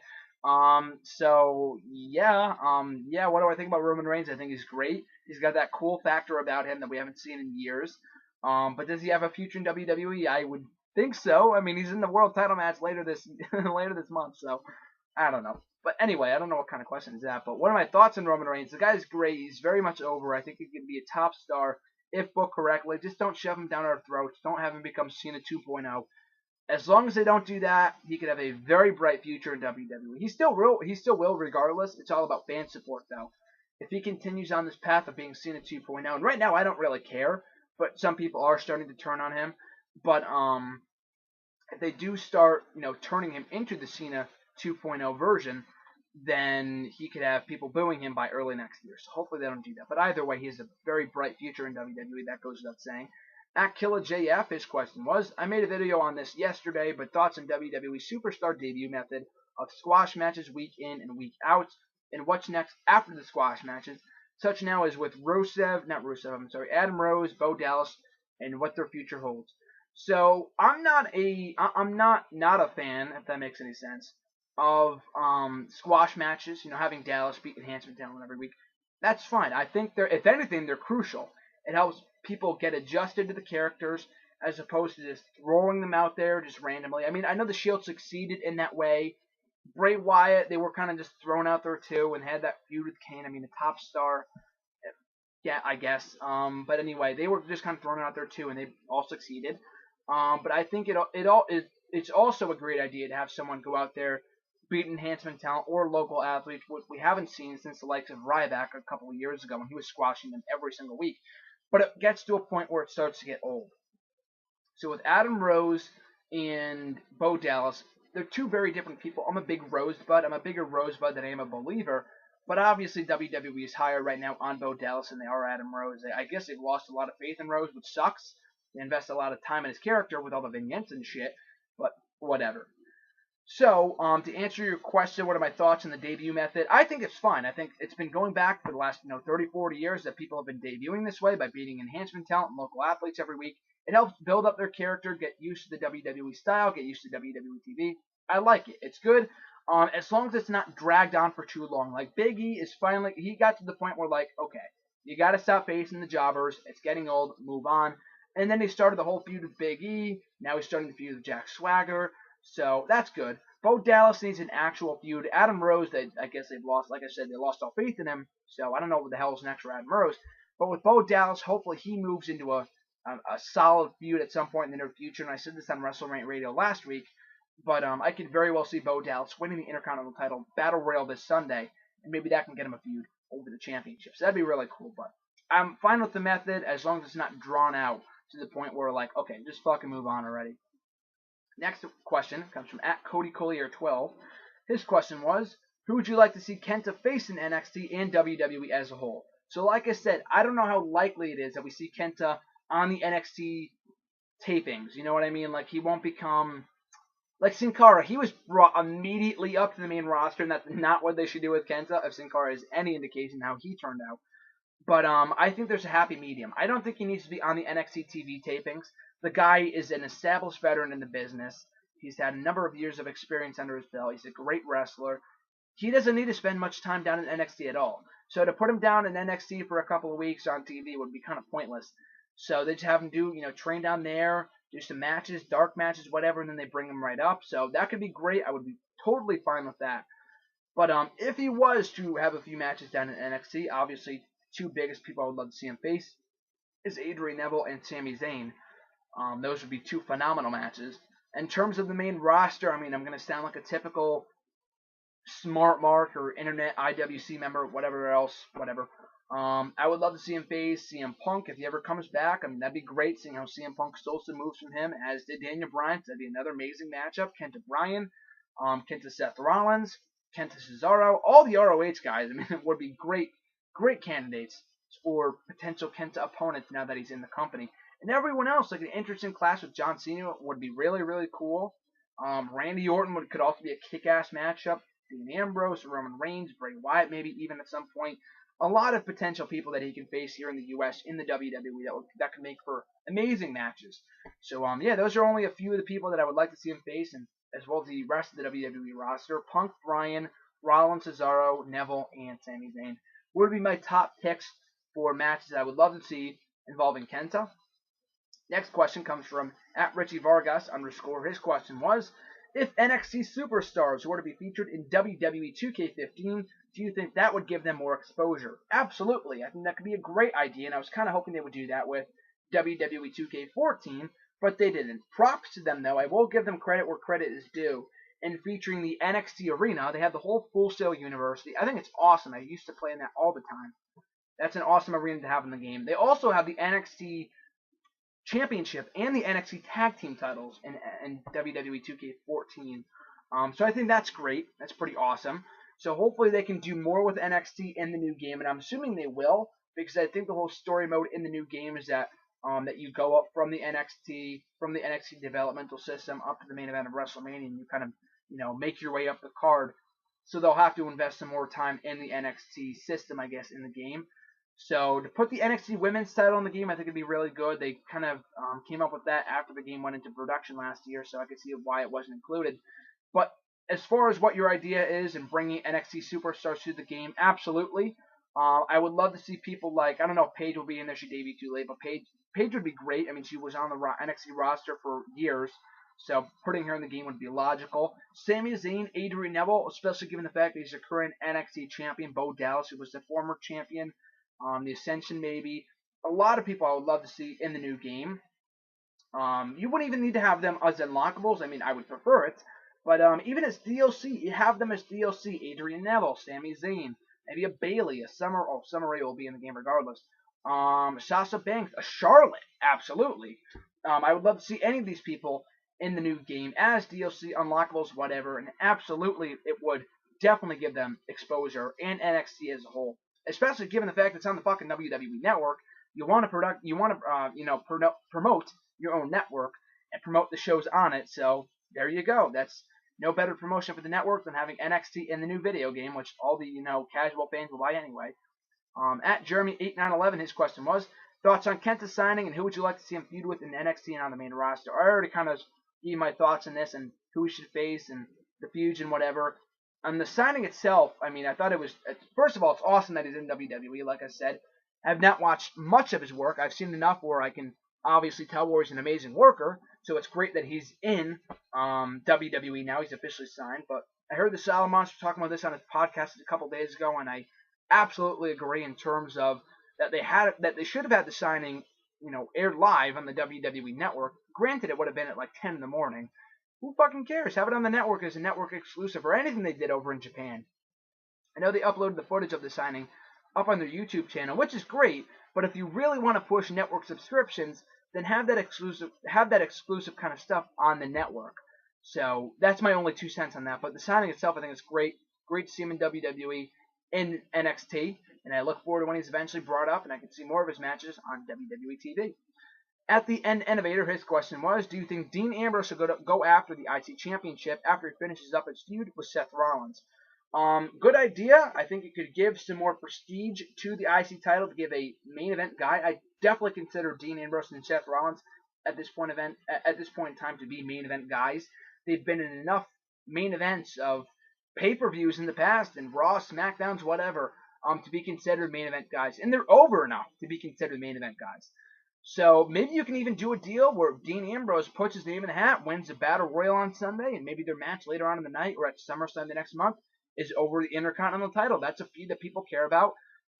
So yeah, what do I think about Roman Reigns? I think he's great. He's got that cool factor about him that we haven't seen in years. But does he have a future in WWE? I would think so. I mean, he's in the world title match later this month, so I don't know. But anyway, I don't know what kind of question is that. But what are my thoughts on Roman Reigns? The guy's great. He's very much over. I think he can be a top star if booked correctly. Just don't shove him down our throats. Don't have him become Cena 2.0. As long as they don't do that, he could have a very bright future in WWE. He still will regardless. It's all about fan support, though. If he continues on this path of being Cena 2.0, and right now I don't really care, but some people are starting to turn on him. But if they do start, turning him into the Cena 2.0 version, then he could have people booing him by early next year. So hopefully they don't do that. But either way, he has a very bright future in WWE. That goes without saying. At KillaJF, his question was, I made a video on this yesterday, but thoughts on WWE Superstar debut method of squash matches week in and week out, and what's next after the squash matches, such now as with Adam Rose, Bo Dallas, and what their future holds. So I'm not a fan, if that makes any sense, of squash matches. Having Dallas beat Enhancement Talent every week. That's fine. I think if anything, they're crucial. It helps people get adjusted to the characters as opposed to just throwing them out there just randomly. I mean, I know the Shield succeeded in that way. Bray Wyatt, they were kind of just thrown out there too and had that feud with Kane. I mean, the top star, yeah, I guess. But anyway, they were just kind of thrown out there too, and they all succeeded. But I think it's also a great idea to have someone go out there, beat Enhancement Talent or local athletes, which we haven't seen since the likes of Ryback a couple of years ago when he was squashing them every single week. But it gets to a point where it starts to get old. So with Adam Rose and Bo Dallas, they're 2 very different people. I'm a big Rosebud. I'm a bigger Rosebud than I am a believer. But obviously WWE is higher right now on Bo Dallas than they are Adam Rose. I guess they've lost a lot of faith in Rose, which sucks. They invest a lot of time in his character with all the vignettes and shit, but whatever. So, to answer your question, what are my thoughts on the debut method? I think it's fine. I think it's been going back for the last 30, 40 years that people have been debuting this way by beating enhancement talent and local athletes every week. It helps build up their character, get used to the WWE style, get used to WWE TV. I like it. It's good. As long as it's not dragged on for too long. Like Big E is finally, he got to the point where like, okay, you got to stop facing the jobbers. It's getting old. Move on. And then they started the whole feud with Big E. Now he's starting the feud with Jack Swagger. So that's good. Bo Dallas needs an actual feud. Adam Rose, I guess they've lost. Like I said, they lost all faith in him. So I don't know what the hell is next for Adam Rose. But with Bo Dallas, hopefully he moves into a solid feud at some point in the near future. And I said this on WrestleMania Radio last week. But I could very well see Bo Dallas winning the Intercontinental title Battle Royal this Sunday. And maybe that can get him a feud over the championship. So that'd be really cool. But I'm fine with the method as long as it's not drawn out to the point where like, okay, just fucking move on already. Next question comes from @CodyCollier12. His question was, who would you like to see Kenta face in NXT and WWE as a whole? So like I said, I don't know how likely it is that we see Kenta on the NXT tapings. You know what I mean? Like he won't become like Sin Cara. He was brought immediately up to the main roster, and that's not what they should do with Kenta if Sin Cara is any indication how he turned out. But I think there's a happy medium. I don't think he needs to be on the NXT TV tapings. The guy is an established veteran in the business. He's had a number of years of experience under his belt. He's a great wrestler. He doesn't need to spend much time down in NXT at all. So to put him down in NXT for a couple of weeks on TV would be kind of pointless. So they just have him do, train down there, do some matches, dark matches, whatever, and then they bring him right up. So that could be great. I would be totally fine with that. But if he was to have a few matches down in NXT, obviously two biggest people I would love to see him face is Adrian Neville and Sami Zayn. Those would be two phenomenal matches. In terms of the main roster, I mean, I'm going to sound like a typical smart mark or internet IWC member, whatever else, whatever. I would love to see him face CM Punk if he ever comes back. I mean, that'd be great, seeing how CM Punk stole some moves from him, as did Daniel Bryan. That'd be another amazing matchup. Kenta Bryan, Kenta Seth Rollins, Kenta Cesaro, all the ROH guys. I mean, it would be great candidates for potential Kenta opponents now that he's in the company. And everyone else, like an interesting clash with John Cena would be really, really cool. Randy Orton could also be a kick-ass matchup. Dean Ambrose, Roman Reigns, Bray Wyatt, maybe even at some point. A lot of potential people that he can face here in the U.S. in the WWE that could make for amazing matches. So, yeah, those are only a few of the people that I would like to see him face, and as well as the rest of the WWE roster. Punk, Bryan, Rollins, Cesaro, Neville, and Sami Zayn would be my top picks for matches I would love to see involving Kenta. Next question comes from @RichieVargas_. His question was, if NXT superstars were to be featured in WWE 2K15, do you think that would give them more exposure? Absolutely. I think that could be a great idea, and I was kind of hoping they would do that with WWE 2K14, but they didn't. Props to them, though. I will give them credit where credit is due. In featuring the NXT arena, they have the whole Full Sail University. I think it's awesome. I used to play in that all the time. That's an awesome arena to have in the game. They also have the NXT Championship and the NXT Tag Team titles in WWE 2K14. So I think that's great. That's pretty awesome. So hopefully they can do more with NXT in the new game, and I'm assuming they will, because I think the whole story mode in the new game is that that you go up from the NXT developmental system up to the main event of WrestleMania, and you kind of make your way up the card. So they'll have to invest some more time in the NXT system, I guess, in the game. So to put the NXT Women's title in the game, I think it'd be really good. They kind of came up with that after the game went into production last year, so I could see why it wasn't included. But as far as what your idea is in bringing NXT superstars to the game, absolutely. I would love to see people like, I don't know if Paige will be in there. She debuted too late, but Paige would be great. I mean, she was on the NXT roster for years, so putting her in the game would be logical. Sami Zayn, Adrian Neville, especially given the fact that he's a current NXT champion. Bo Dallas, who was the former champion. The Ascension, maybe. A lot of people I would love to see in the new game. You wouldn't even need to have them as unlockables. I mean, I would prefer it. But even as DLC, you have them as DLC. Adrian Neville, Sami Zayn, maybe a Bayley, a Summer Rae will be in the game regardless. Sasha Banks, a Charlotte, absolutely. I would love to see any of these people in the new game as DLC, unlockables, whatever. And absolutely, it would definitely give them exposure, and NXT as a whole, especially given the fact it's on the fucking WWE network. You want to promote your own network and promote the shows on it. So there you go. That's no better promotion for the network than having NXT in the new video game, which all the casual fans will buy anyway. At Jeremy8911, his question was, thoughts on Kenta signing and who would you like to see him feud with in NXT and on the main roster? I already kind of gave my thoughts on this and who he should face and the feuds and whatever. On the signing itself, I mean, I thought it was, first of all, it's awesome that he's in WWE, like I said. I have not watched much of his work. I've seen enough where I can obviously tell where he's an amazing worker, so it's great that he's in WWE now. He's officially signed, but I heard the Solid Monster talking about this on his podcast a couple days ago, and I absolutely agree in terms of that they should have had the signing, aired live on the WWE network. Granted, it would have been at like 10 in the morning. Who fucking cares? Have it on the network as a network exclusive or anything they did over in Japan. I know they uploaded the footage of the signing up on their YouTube channel, which is great, but if you really want to push network subscriptions, then have that exclusive kind of stuff on the network. So that's my only 2 cents on that. But the signing itself, I think is great. Great to see him in WWE, in NXT, and I look forward to when he's eventually brought up and I can see more of his matches on WWE TV. At the end innovator, his question was, do you think Dean Ambrose should go after the IC Championship after he finishes up his feud with Seth Rollins? Good idea. I think it could give some more prestige to the IC title to give a main event guy. I definitely consider Dean Ambrose and Seth Rollins at this point in time to be main event guys. They've been in enough main events of pay-per-views in the past and Raw, SmackDowns, whatever, to be considered main event guys, and they're over enough to be considered main event guys. So maybe you can even do a deal where Dean Ambrose puts his name in the hat, wins a Battle Royal on Sunday, and maybe their match later on in the night or at SummerSlam the next month is over the Intercontinental title. That's a feud that people care about.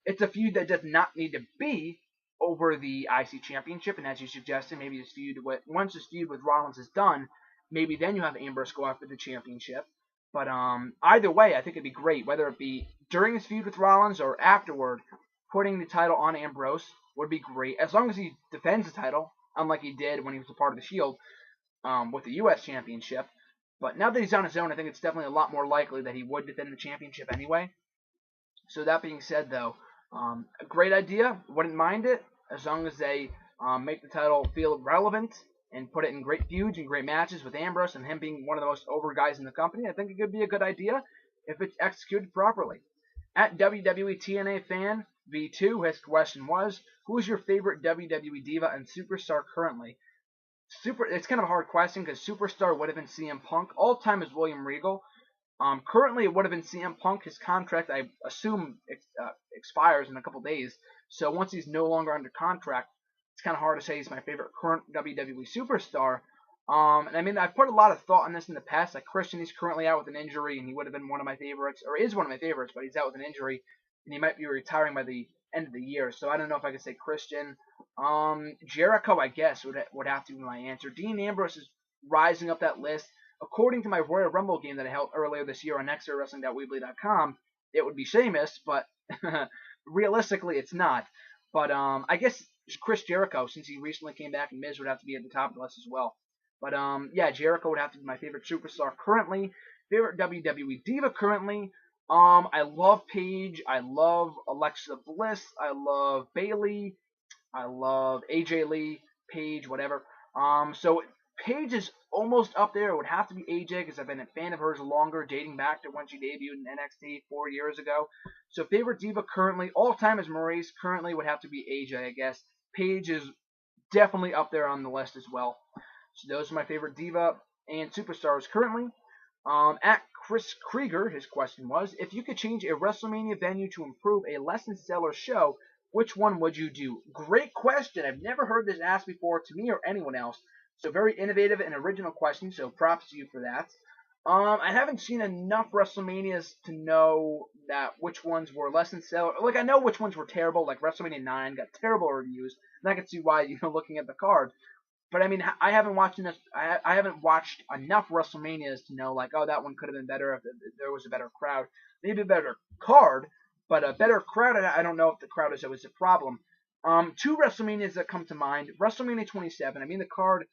It's a feud that does not need to be over the IC Championship, and as you suggested, maybe once this feud with Rollins is done, maybe then you have Ambrose go after the championship. But either way, I think it'd be great, whether it be during his feud with Rollins or afterward, putting the title on Ambrose would be great, as long as he defends the title, unlike he did when he was a part of the Shield with the U.S. Championship. But now that he's on his own, I think it's definitely a lot more likely that he would defend the championship anyway. So that being said, though, a great idea. Wouldn't mind it, as long as they make the title feel relevant and put it in great feuds and great matches with Ambrose and him being one of the most over guys in the company. I think it could be a good idea if it's executed properly. At WWE TNA Fan V2, his question was, who is your favorite WWE Diva and Superstar currently? It's kind of a hard question because Superstar would have been CM Punk. All time is William Regal. Currently, it would have been CM Punk. His contract, I assume, expires in a couple days. So once he's no longer under contract, it's kind of hard to say he's my favorite current WWE Superstar. And I mean, I've put a lot of thought on this in the past. Like Christian, he's currently out with an injury, and he would have been one of my favorites, or is one of my favorites, but he's out with an injury, and he might be retiring by the end of the year. So I don't know if I could say Christian. Jericho, I guess, would have to be my answer. Dean Ambrose is rising up that list. According to my Royal Rumble game that I held earlier this year on nextwrestling.weebly.com, it would be Sheamus, but realistically, it's not. But I guess Chris Jericho, since he recently came back, and Miz would have to be at the top of the list as well. But yeah, Jericho would have to be my favorite superstar currently. Favorite WWE Diva currently. I love Paige. I love Alexa Bliss. I love Bayley. I love AJ Lee, Paige, whatever. So Paige is almost up there. It would have to be AJ because I've been a fan of hers longer, dating back to when she debuted in NXT 4 years ago. So favorite Diva currently, all time is Maurice. Currently would have to be AJ, I guess. Paige is definitely up there on the list as well. So those are my favorite Diva and Superstars currently. At Chris Krieger, his question was, if you could change a WrestleMania venue to improve a less than stellar show, which one would you do? Great question. I've never heard this asked before to me or anyone else. So very innovative and original question, so props to you for that. I haven't seen enough WrestleManias to know that which ones were less than stellar. Like, I know which ones were terrible, like WrestleMania 9 got terrible reviews, and I can see why, looking at the card. But I mean, I haven't watched enough. I haven't watched enough WrestleManias to know, like, oh, that one could have been better if there was a better crowd. Maybe a better card, but a better crowd. I don't know if the crowd is always a problem. Two WrestleManias that come to mind: WrestleMania 27. I mean, the card,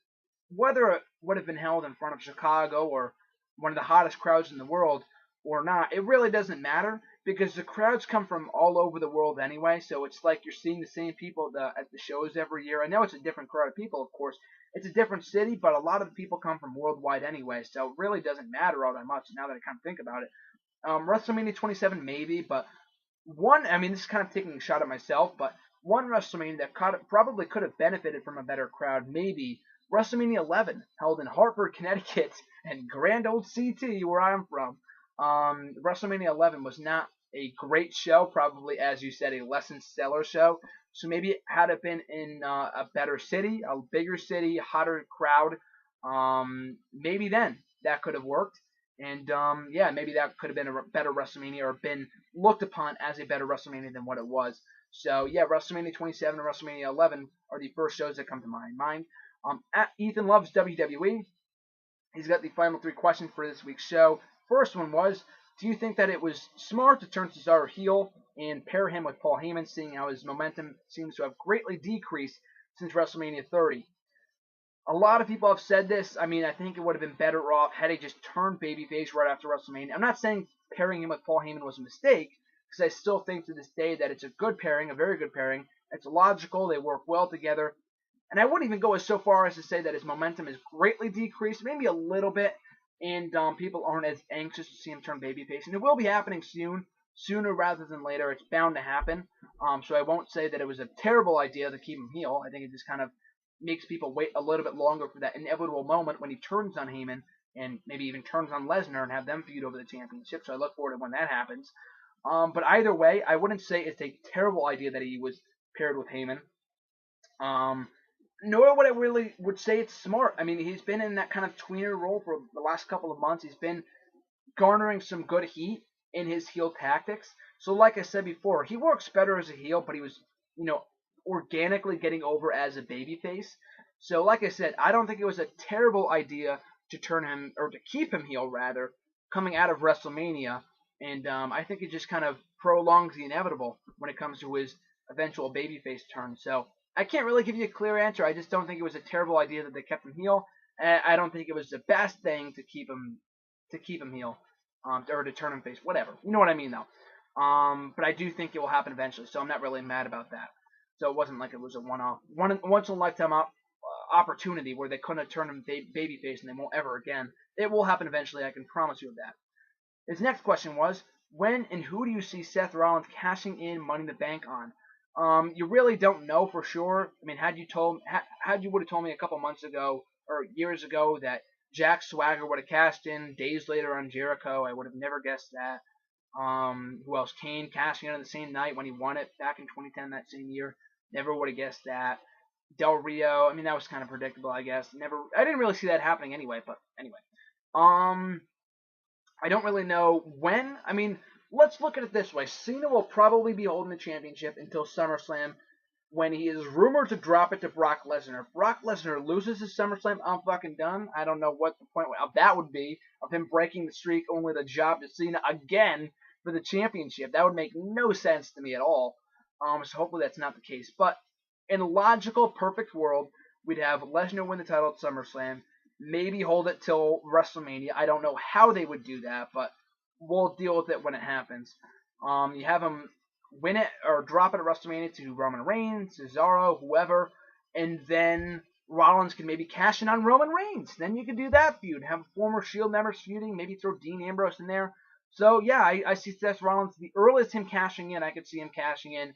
whether it would have been held in front of Chicago or one of the hottest crowds in the world, or not, it really doesn't matter because the crowds come from all over the world anyway. So it's like you're seeing the same people at the shows every year. I know it's a different crowd of people, of course. It's a different city, but a lot of the people come from worldwide anyway. So it really doesn't matter all that much now that I kind of think about it. WrestleMania 27 maybe, but I mean, this is kind of taking a shot at myself, but one WrestleMania that probably could have benefited from a better crowd, maybe WrestleMania 11, held in Hartford, Connecticut, and grand old CT, where I'm from. WrestleMania 11 was not a great show, probably, as you said, a less than stellar show. So maybe had it been in a better city, a bigger city, a hotter crowd, maybe then that could have worked. And yeah, maybe that could have been a better WrestleMania or been looked upon as a better WrestleMania than what it was. So yeah, WrestleMania 27 and WrestleMania 11 are the first shows that come to my mind. At Ethan Loves WWE, he's got the final 3 questions for this week's show. First one was, do you think that it was smart to turn Cesaro heel and pair him with Paul Heyman, seeing how his momentum seems to have greatly decreased since WrestleMania 30? A lot of people have said this. I mean, I think it would have been better off had he just turned babyface right after WrestleMania. I'm not saying pairing him with Paul Heyman was a mistake, because I still think to this day that it's a good pairing, a very good pairing. It's logical. They work well together. And I wouldn't even go so far as to say that his momentum is greatly decreased, maybe a little bit, and people aren't as anxious to see him turn babyface. And it will be happening soon, sooner rather than later. It's bound to happen. So I won't say that it was a terrible idea to keep him heel. I think it just kind of makes people wait a little bit longer for that inevitable moment when he turns on Heyman and maybe even turns on Lesnar and have them feud over the championship. So I look forward to when that happens. But either way, I wouldn't say it's a terrible idea that he was paired with Heyman. Nor would I really would say it's smart. I mean, he's been in that kind of tweener role for the last couple of months. He's been garnering some good heat in his heel tactics. So like I said before, he works better as a heel, but he was, organically getting over as a babyface. So like I said, I don't think it was a terrible idea to turn him, or to keep him heel rather, coming out of WrestleMania. And I think it just kind of prolongs the inevitable when it comes to his eventual babyface turn. So I can't really give you a clear answer. I just don't think it was a terrible idea that they kept him heel. I don't think it was the best thing to keep him heel, or to turn him face, whatever. You know what I mean, though. But I do think it will happen eventually, so I'm not really mad about that. So it wasn't like it was a once in a lifetime opportunity where they couldn't have turned him babyface and they won't ever again. It will happen eventually. I can promise you of that. His next question was, when and who do you see Seth Rollins cashing in Money in the Bank on? You really don't know for sure. I mean, had you would have told me a couple months ago or years ago that Jack Swagger would have cashed in days later on Jericho, I would have never guessed that. Who else? Kane cashing in on the same night when he won it back in 2010, that same year. Never would have guessed that. Del Rio, I mean, that was kind of predictable, I guess. I didn't really see that happening anyway, but anyway. I don't really know when. I mean, let's look at it this way. Cena will probably be holding the championship until SummerSlam, when he is rumored to drop it to Brock Lesnar. If Brock Lesnar loses his SummerSlam, I'm fucking done. I don't know what the point of that would be, of him breaking the streak only to job to Cena again for the championship. That would make no sense to me at all. So hopefully that's not the case. But in a logical, perfect world, we'd have Lesnar win the title at SummerSlam, maybe hold it till WrestleMania. I don't know how they would do that, but we'll deal with it when it happens. You have him win it or drop it at WrestleMania to Roman Reigns, Cesaro, whoever, and then Rollins can maybe cash in on Roman Reigns. Then you can do that feud. Have former Shield members feuding, maybe throw Dean Ambrose in there. So yeah, I see Seth Rollins, the earliest him cashing in, I could see him cashing in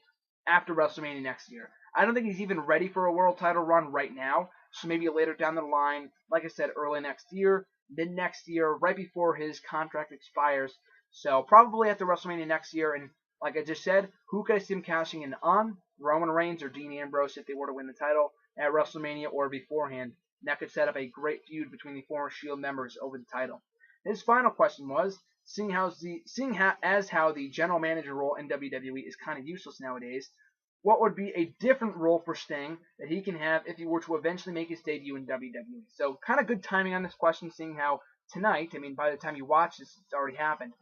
after WrestleMania next year. I don't think he's even ready for a world title run right now, so maybe later down the line, like I said, early next year, mid next year, right before his contract expires. So probably after WrestleMania next year, and like I just said, who could I see him cashing in on? Roman Reigns or Dean Ambrose if they were to win the title at WrestleMania or beforehand. And that could set up a great feud between the former Shield members over the title. His final question was, seeing as how the general manager role in WWE is kind of useless nowadays, what would be a different role for Sting that he can have if he were to eventually make his debut in WWE? So kind of good timing on this question, seeing how tonight, I mean, by the time you watch this, it's already happened,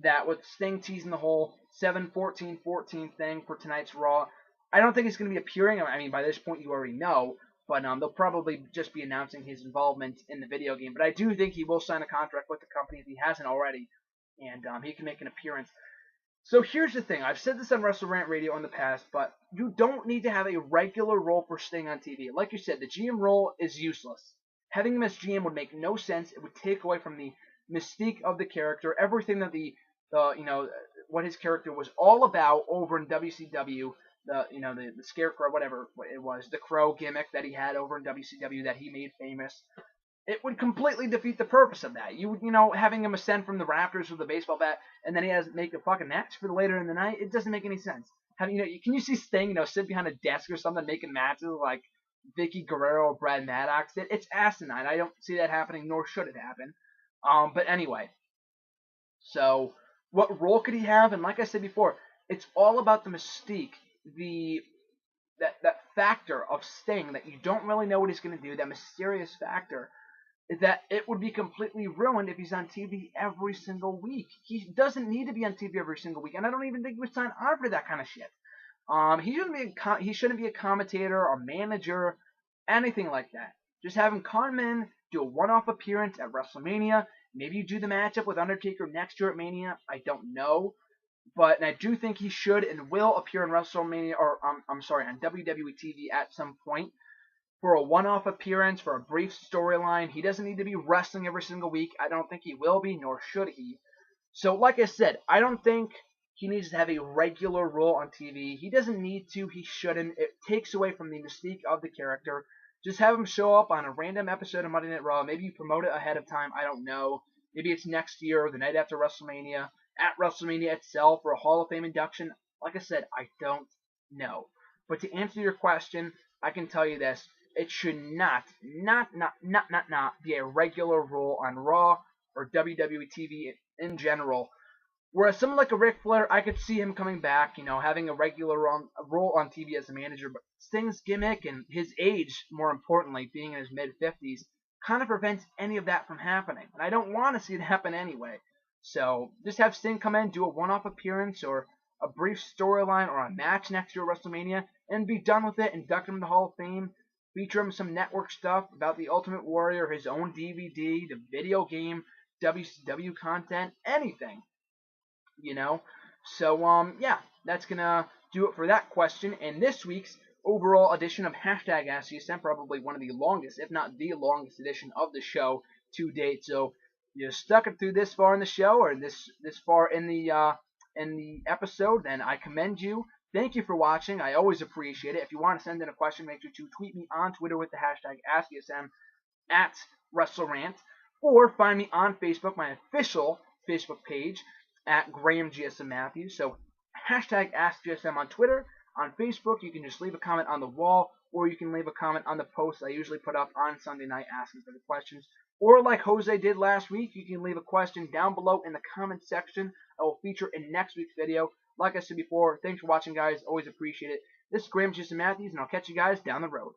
that with Sting teasing the whole 7-14-14 thing for tonight's Raw, I don't think he's going to be appearing. I mean, by this point you already know, but they'll probably just be announcing his involvement in the video game. But I do think he will sign a contract with the company if he hasn't already. and he can make an appearance. So here's the thing. I've said this on Wrestle Rant Radio in the past, but you don't need to have a regular role for Sting on TV. Like you said, the GM role is useless. Having him as GM would make no sense. It would take away from the mystique of the character, everything that the what his character was all about over in WCW. The Scarecrow, whatever it was, the Crow gimmick that he had over in WCW that he made famous. It would completely defeat the purpose of that. Having him ascend from the rafters with a baseball bat, and then he has to make a fucking match for later in the night. It doesn't make any sense. Can you see Sting, sit behind a desk or something making matches like Vicky Guerrero or Brad Maddox? It's asinine. I don't see that happening, nor should it happen. But anyway, so what role could he have? And like I said before, it's all about the mystique, that factor of Sting that you don't really know what he's going to do, that mysterious factor. Is that it would be completely ruined if he's on TV every single week. He doesn't need to be on TV every single week, and I don't even think he would sign on for that kind of shit. He shouldn't be a commentator or manager, anything like that. Just have him come in, do a one-off appearance at WrestleMania. Maybe you do the matchup with Undertaker next year at Mania. I don't know, but I do think he should and will appear in WrestleMania, or on WWE TV at some point. For a one-off appearance, for a brief storyline. He doesn't need to be wrestling every single week. I don't think he will be, nor should he. So, like I said, I don't think he needs to have a regular role on TV. He doesn't need to. He shouldn't. It takes away from the mystique of the character. Just have him show up on a random episode of Monday Night Raw. Maybe you promote it ahead of time. I don't know. Maybe it's next year or the night after WrestleMania, at WrestleMania itself, or a Hall of Fame induction. Like I said, I don't know. But to answer your question, I can tell you this. It should not be a regular role on Raw or WWE TV in general. Whereas someone like a Ric Flair, I could see him coming back, having a regular role on TV as a manager. But Sting's gimmick and his age, more importantly, being in his mid-50s, kind of prevents any of that from happening. And I don't want to see it happen anyway. So just have Sting come in, do a one-off appearance or a brief storyline or a match next year at WrestleMania, and be done with it, induct him in the Hall of Fame. Feature him some network stuff about the Ultimate Warrior, his own DVD, the video game, WCW content, anything. So, yeah, that's going to do it for that question. And this week's overall edition of Hashtag AskGSM, probably one of the longest, if not the longest edition of the show to date. So, you stuck it through this far in the show, or this far in the episode, then I commend you. Thank you for watching. I always appreciate it. If you want to send in a question, make sure to tweet me on Twitter with the hashtag AskGSM at WrestleRant, or find me on Facebook, my official Facebook page, at Graham GSM Matthews. So hashtag AskGSM on Twitter. On Facebook, you can just leave a comment on the wall, or you can leave a comment on the post I usually put up on Sunday night asking for the questions. Or like Jose did last week, you can leave a question down below in the comment section. I will feature in next week's video. Like I said before, thanks for watching, guys. Always appreciate it. This is Graham GSM Matthews, and I'll catch you guys down the road.